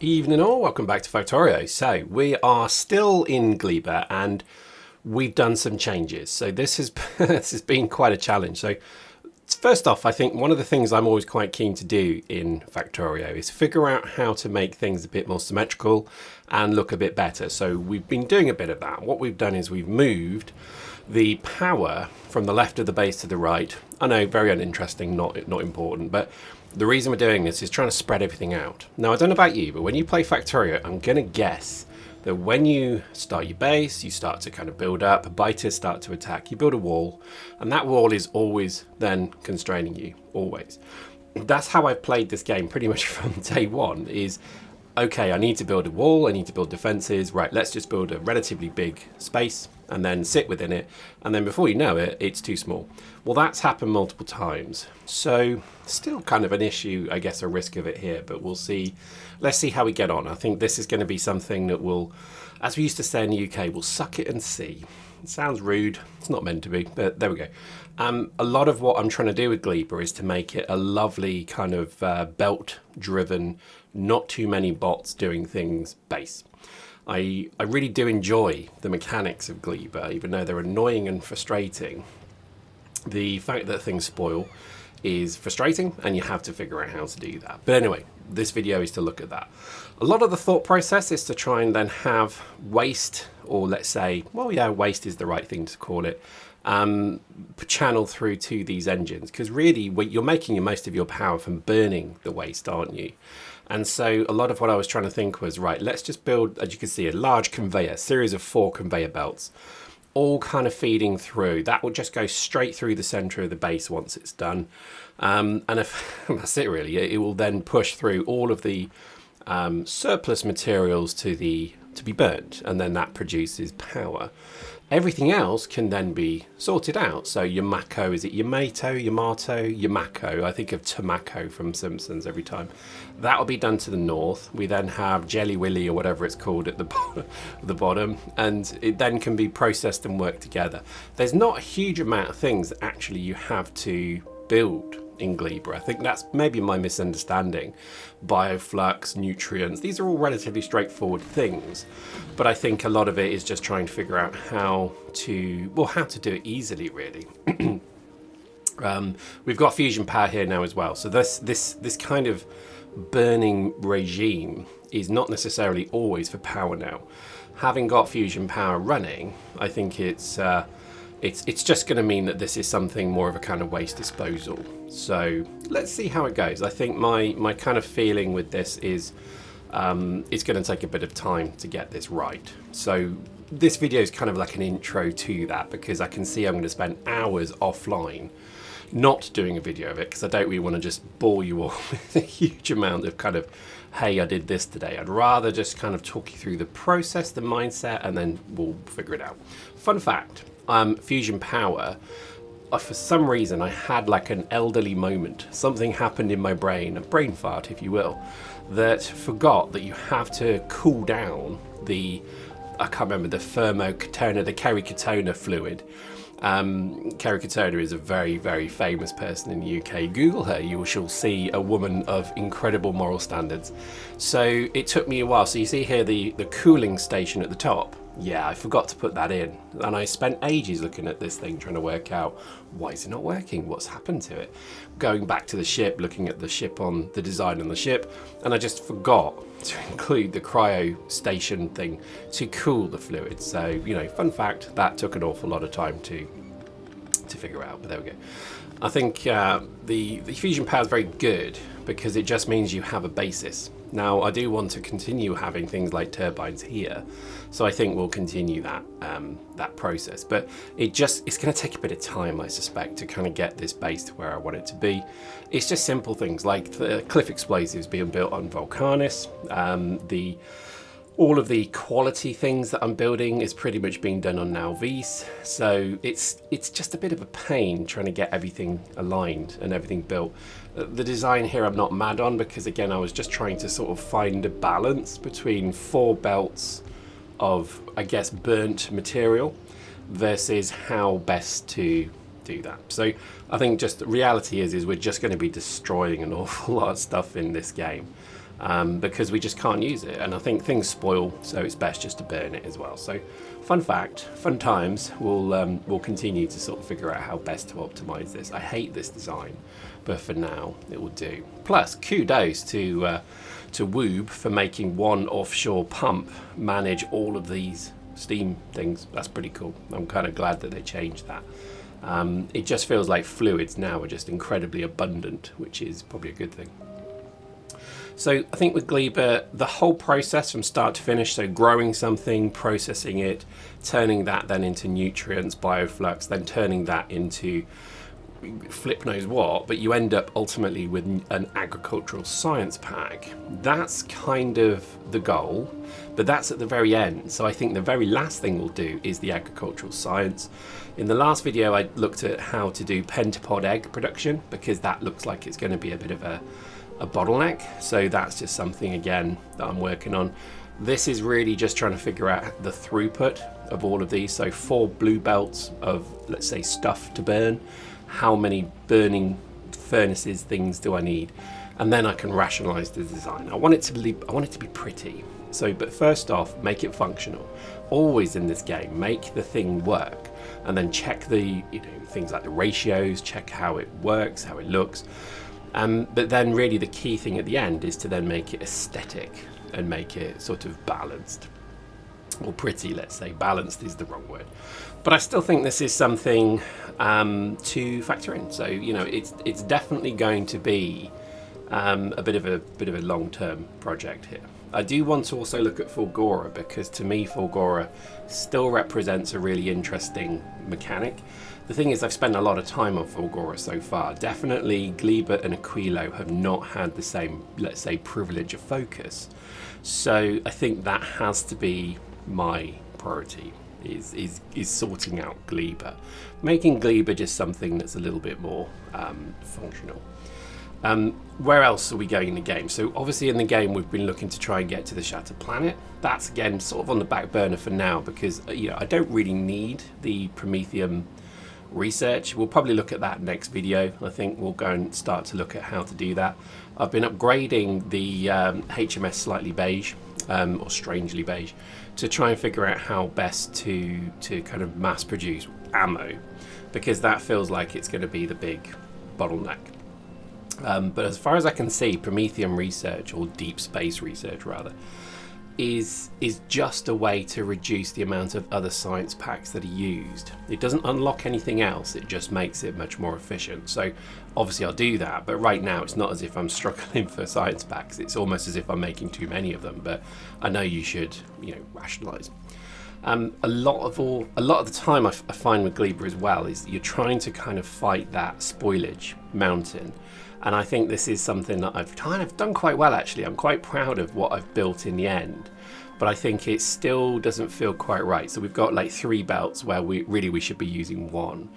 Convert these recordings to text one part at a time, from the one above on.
Evening all, welcome back to Factorio. So we are still in Gleba and we've done some changes. So this has this has been quite a challenge. So first off, I think one of the things I'm always quite keen to do in Factorio is figure out how to make things a bit more symmetrical and look a bit better. So we've been doing a bit of that. What we've done is we've moved the power from the left of the base to the right. I know, very uninteresting, not important, but the reason we're doing this is trying to spread everything out. Now, I don't know about you, but when you play Factorio, I'm going to guess that when you start your base, you start to kind of build up, biters start to attack, you build a wall, and that wall is always then constraining you, always. That's how I've played this game pretty much from day one is, okay, I need to build a wall, I need to build defenses, right, let's just build a relatively big space and then sit within it, and then before you know it, it's too small. Well, that's happened multiple times, so still kind of an issue, I guess, a risk of it here, but we'll see. Let's see how we get on. I think this is going to be something that will, as we used to say in the UK, we'll suck it and see. It sounds rude, it's not meant to be, but there we go. A lot of what I'm trying to do with Gleba is to make it a lovely kind of belt-driven, not too many bots doing things base. I really do enjoy the mechanics of Gleba, even though they're annoying and frustrating. The fact that things spoil is frustrating and you have to figure out how to do that. But anyway, this video is to look at that. A lot of the thought process is to try and then have waste, or let's say, well, yeah, waste is the right thing to call it, channel through to these engines, because really you're making most of your power from burning the waste, aren't you? And so a lot of what I was trying to think was, right, let's just build, as you can see, a large conveyor, series of 4 conveyor belts, all kind of feeding through. That will just go straight through the center of the base once it's done. And if that's it really, it will then push through all of the surplus materials to be burnt, and then that produces power. Everything else can then be sorted out. So Yamako, is it Yamato, Yamako? I think of Tamako from Simpsons every time. That will be done to the north. We then have Jelly Willy, or whatever it's called, at the bottom, and it then can be processed and work together. There's not a huge amount of things that actually you have to build in Gleba. I think that's maybe my misunderstanding. Bioflux, nutrients, these are all relatively straightforward things, but I think a lot of it is just trying to figure out how to do it easily, really. We've got fusion power here now as well, so this kind of burning regime is not necessarily always for power now. Having got fusion power running, I think it's just going to mean that this is something more of a kind of waste disposal. So let's see how it goes. I think my kind of feeling with this is it's going to take a bit of time to get this right. So this video is kind of like an intro to that, because I can see I'm going to spend hours offline not doing a video of it, because I don't really want to just bore you all with a huge amount of kind of, hey, I did this today. I'd rather just kind of talk you through the process, the mindset, and then we'll figure it out. Fun fact. Fusion power, for some reason I had like an elderly moment. Something happened in my brain, a brain fart if you will, that forgot that you have to cool down I can't remember, the thermocatona, the kericatona fluid. Kericatona is a very, very famous person in the UK. Google her, you shall see a woman of incredible moral standards. So it took me a while. So you see here the cooling station at the top. Yeah, I forgot to put that in, and I spent ages looking at this thing trying to work out, why is it not working, what's happened to it, going back to the ship, looking at the ship, on the design on the ship, and I just forgot to include the cryo station thing to cool the fluid. So, you know, fun fact, that took an awful lot of time to figure out, but there we go. I think the fusion power is very good because it just means you have a basis. Now, I do want to continue having things like turbines here, so I think we'll continue that that process. But it's going to take a bit of time, I suspect, to kind of get this base to where I want it to be. It's just simple things like the cliff explosives being built on Vulcanus, all of the quality things that I'm building is pretty much being done on Nauvis, so it's just a bit of a pain trying to get everything aligned and everything built. The design here I'm not mad on, because again I was just trying to sort of find a balance between 4 belts of, I guess, burnt material versus how best to do that. So I think just the reality is we're just going to be destroying an awful lot of stuff in this game. because we just can't use it. And I think things spoil, so it's best just to burn it as well. So fun fact, fun times. We'll continue to sort of figure out how best to optimize this. I hate this design, but for now it will do. Plus, kudos to Wube for making one offshore pump manage all of these steam things. That's pretty cool. I'm kind of glad that they changed that. It just feels like fluids now are just incredibly abundant, which is probably a good thing. So I think with Gleba, the whole process from start to finish, so growing something, processing it, turning that then into nutrients, bioflux, then turning that into flip knows what, but you end up ultimately with an agricultural science pack. That's kind of the goal, but that's at the very end. So I think the very last thing we'll do is the agricultural science. In the last video, I looked at how to do pentapod egg production, because that looks like it's going to be a bit of a bottleneck. So that's just something, again, that I'm working on. This is really just trying to figure out the throughput of all of these. So 4 blue belts of, let's say, stuff to burn. How many burning furnaces things do I need? And then I can rationalize the design. I want it to be pretty. So, but first off, make it functional. Always in this game, make the thing work, and then check the, things like the ratios, check how it works, how it looks. But then really the key thing at the end is to then make it aesthetic and make it sort of balanced. Or pretty, let's say. Balanced is the wrong word. But I still think this is something to factor in. So, it's definitely going to be a bit of a long-term project here. I do want to also look at Fulgora, because to me Fulgora still represents a really interesting mechanic. The thing is, I've spent a lot of time on Fulgora so far. Definitely Gleba and Aquilo have not had the same, let's say, privilege of focus. So I think that has to be my priority, is sorting out Gleba. Making Gleba just something that's a little bit more functional. Where else are we going in the game? So obviously in the game we've been looking to try and get to the Shattered Planet. That's again sort of on the back burner for now, because I don't really need the Prometheum research. We'll probably look at that next video. I think we'll go and start to look at how to do that. I've been upgrading the HMS Slightly Beige, or Strangely Beige, to try and figure out how best to kind of mass produce ammo, because that feels like it's going to be the big bottleneck. But as far as I can see, Prometheum research, or deep space research rather, is just a way to reduce the amount of other science packs that are used. It doesn't unlock anything else, it just makes it much more efficient. So obviously I'll do that, but right now it's not as if I'm struggling for science packs. It's almost as if I'm making too many of them, but I know you should, rationalize. A lot of the time I find with Gleba as well is you're trying to kind of fight that spoilage mountain. And I think this is something that I've kind of done quite well, actually. I'm quite proud of what I've built in the end, but I think it still doesn't feel quite right. So we've got like 3 belts where we should be using 1.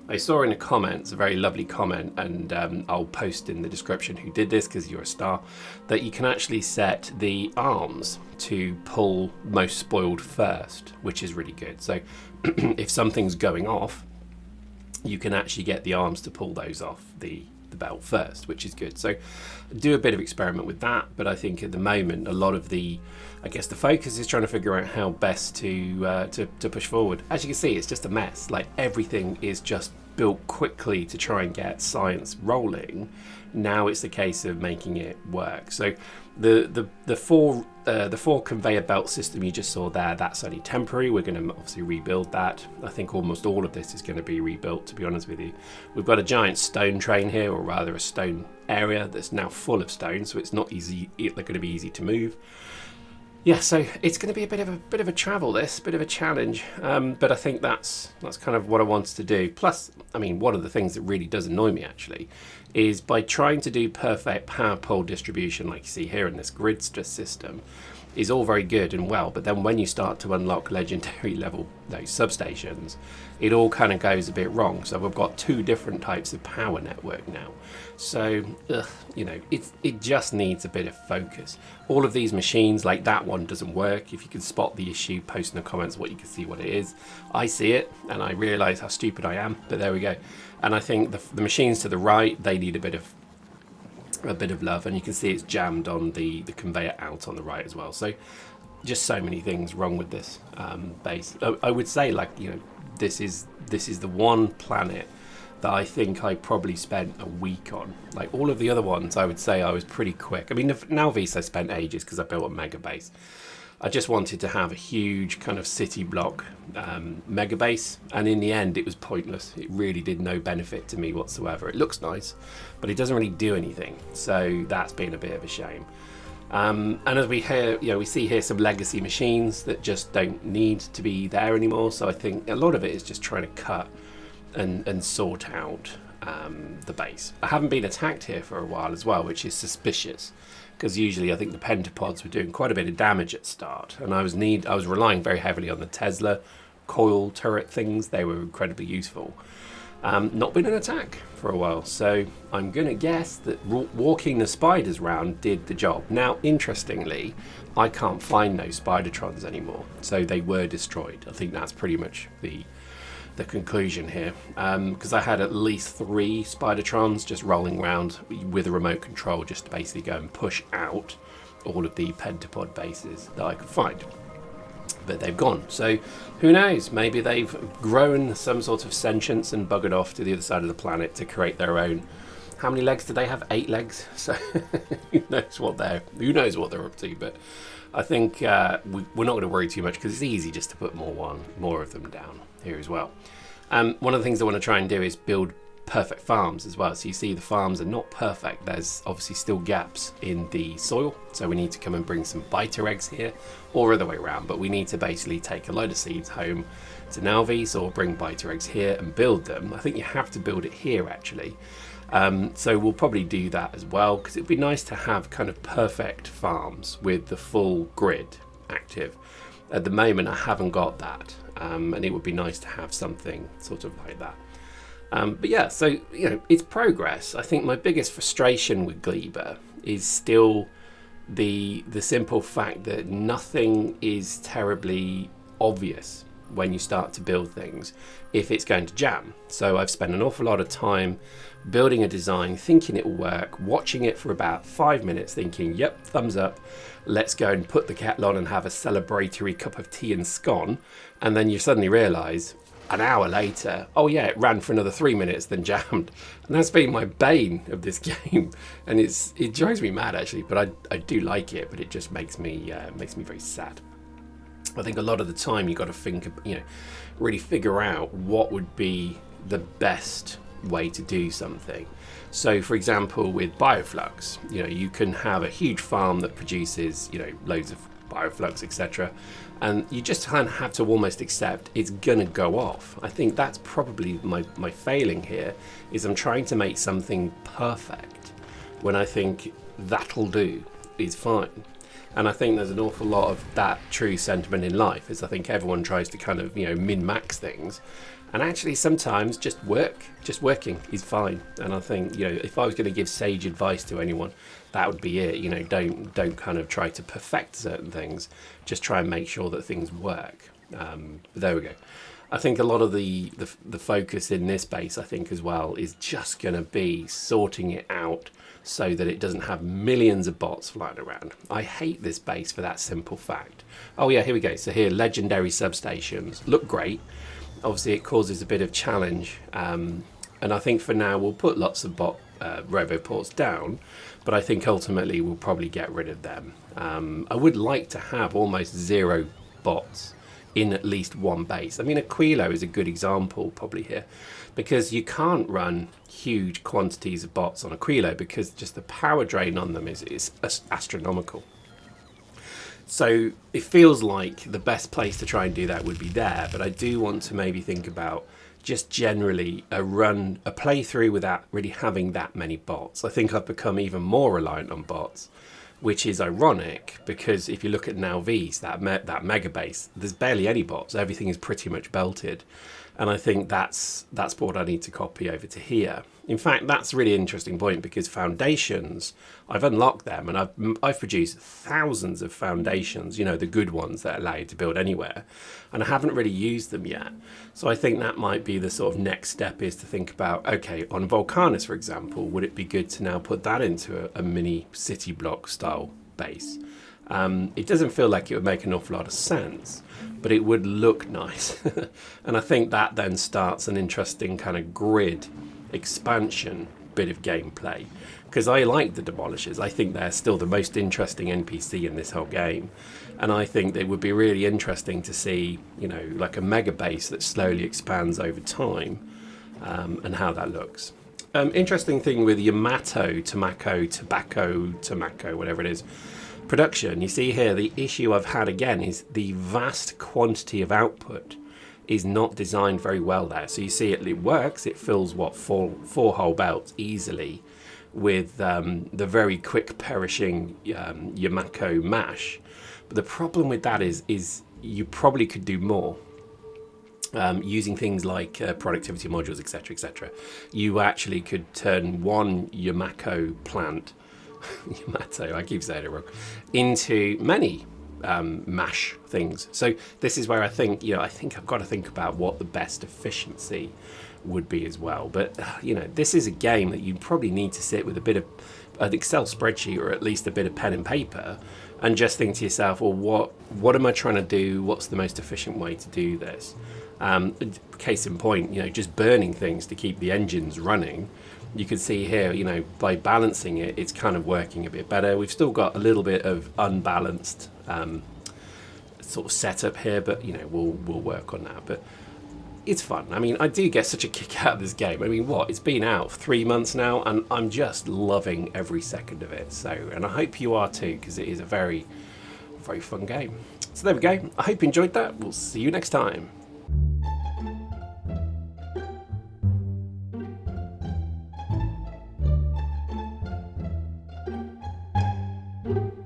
I saw in the comments, a very lovely comment, and I'll post in the description who did this, because you're a star, that you can actually set the arms to pull most spoiled first, which is really good. So if something's going off, you can actually get the arms to pull those off the belt first, which is good. So do a bit of experiment with that, but I think at the moment a lot of the focus is trying to figure out how best to push forward. As you can see, it's just a mess. Like, everything is just built quickly to try and get science rolling. Now it's a case of making it work. So the four conveyor belt system you just saw there, that's only temporary. We're going to obviously rebuild that. I think almost all of this is going to be rebuilt, to be honest with you. We've got a giant stone train here, or rather a stone area that's now full of stone, so it's not going to be easy to move. Yeah, so it's going to be a bit of a travel, bit of a challenge, but I think that's kind of what I wanted to do. Plus, I mean, one of the things that really does annoy me actually is by trying to do perfect power pole distribution, like you see here in this grid system, is all very good and well, but then when you start to unlock legendary level substations, it all kind of goes a bit wrong. So we've got 2 different types of power network now. So it just needs a bit of focus. All of these machines, like that one, doesn't work. If you can spot the issue, post in the comments what you can see what it is. I see it and I realize how stupid I am, but there we go. And I think the machines to the right, they need a bit of a bit of love, and you can see it's jammed on the conveyor out on the right as well. So just so many things wrong with this base. I would say, like, you know, this is the one planet that I think I probably spent a week on. Like all of the other ones, I would say I was pretty quick. I mean, Nauvis I spent ages because I built a mega base. I just wanted to have a huge kind of city block mega base, and in the end it was pointless. It really did no benefit to me whatsoever. It looks nice, but it doesn't really do anything, so that's been a bit of a shame. And as we hear, you know, we see here some legacy machines that just don't need to be there anymore, so I think a lot of it is just trying to cut and sort out the base. I haven't been attacked here for a while as well, which is suspicious, because usually I think the pentapods were doing quite a bit of damage at start, and I was relying very heavily on the Tesla coil turret things. They were incredibly useful. Not been an attack for a while, so I'm gonna guess that walking the spiders round did the job. Now, interestingly, I can't find no Spidertrons anymore, so they were destroyed. I think that's pretty much the conclusion here, because I had at least 3 Spidertrons just rolling around with a remote control, just to basically go and push out all of the pentapod bases that I could find. But they've gone, so who knows, maybe they've grown some sort of sentience and buggered off to the other side of the planet to create their own. How many legs do they have? 8 legs. So who knows what they're up to. But I think we're not going to worry too much, because it's easy just to put more of them down here as well. One of the things I want to try and do is build perfect farms as well. So you see the farms are not perfect. There's obviously still gaps in the soil, so we need to come and bring some biter eggs here, or other way around, but we need to basically take a load of seeds home to Nauvis or bring biter eggs here and build them. I think you have to build it here actually. So we'll probably do that as well, because it'd be nice to have kind of perfect farms with the full grid active. At the moment I haven't got that, and it would be nice to have something sort of like that. But yeah, so, you know, it's progress. I think my biggest frustration with Gleba is still the simple fact that nothing is terribly obvious when you start to build things if it's going to jam. So I've spent an awful lot of time building a design, thinking it will work, watching it for about 5 minutes, thinking, yep, thumbs up, let's go and put the kettle on and have a celebratory cup of tea and scone. And then you suddenly realise, an hour later, oh yeah, it ran for another 3 minutes, then jammed. And that's been my bane of this game. And it drives me mad actually, but I do like it, but it just makes me very sad. I think a lot of the time you've got to think, you know, really figure out what would be the best way to do something. So for example, with bioflux, you know, you can have a huge farm that produces, you know, loads of bioflux, etc. And you just kind of have to almost accept it's gonna go off. I think that's probably my failing here, is I'm trying to make something perfect when I think that'll do is fine. And I think there's an awful lot of that true sentiment in life, is I think everyone tries to kind of, you know, min-max things. And actually sometimes just working is fine. And I think, you know, if I was going to give sage advice to anyone, that would be it. You know, don't kind of try to perfect certain things. Just try and make sure that things work. But there we go. I think a lot of the focus in this base, I think as well, is just going to be sorting it out so that it doesn't have millions of bots flying around. I hate this base for that simple fact. Oh yeah, here we go. So here, legendary substations look great. Obviously it causes a bit of challenge, and I think for now we'll put lots of roboports down, but I think ultimately we'll probably get rid of them. I would like to have almost 0 bots in at least one base. I mean, Aquilo is a good example probably here, because you can't run huge quantities of bots on Aquilo because just the power drain on them is astronomical. So it feels like the best place to try and do that would be there, but I do want to maybe think about just generally a playthrough without really having that many bots. I think I've become even more reliant on bots, which is ironic because if you look at Nauvis, that mega base, there's barely any bots. Everything is pretty much belted. And I think that's what I need to copy over to here. In fact, that's a really interesting point, because foundations, I've unlocked them, and I've produced thousands of foundations, the good ones that allow you to build anywhere, and I haven't really used them yet. So I think that might be the sort of next step, is to think about, okay, on Volcanus, for example, would it be good to now put that into a mini city block style base? It doesn't feel like it would make an awful lot of sense, but it would look nice. And I think that then starts an interesting kind of grid expansion bit of gameplay, because I like the Demolishers. I think they're still the most interesting NPC in this whole game, and I think it would be really interesting to see, like a mega base that slowly expands over time, and how that looks. Interesting thing with Yamato, Tobacco, whatever it is, production, you see here, the issue I've had again is the vast quantity of output is not designed very well there. So you see it works, it fills four whole belts easily with the very quick perishing Yamako mash. But the problem with that is you probably could do more. Using things like productivity modules, etc. You actually could turn one Yamako plant Yamato, I keep saying it wrong, into many mash things. So this is where I think I've got to think about what the best efficiency would be as well. But this is a game that you probably need to sit with a bit of an Excel spreadsheet, or at least a bit of pen and paper, and just think to yourself, well, what am I trying to do? What's the most efficient way to do this? Case in point, just burning things to keep the engines running. You can see here, by balancing it, it's kind of working a bit better. We've still got a little bit of unbalanced sort of setup here, but we'll work on that. But it's fun. I mean, I do get such a kick out of this game. I mean, it's been out 3 months now, and I'm just loving every second of it. So, and I hope you are too, because it is a very, very fun game. So there we go. I hope you enjoyed that. We'll see you next time. You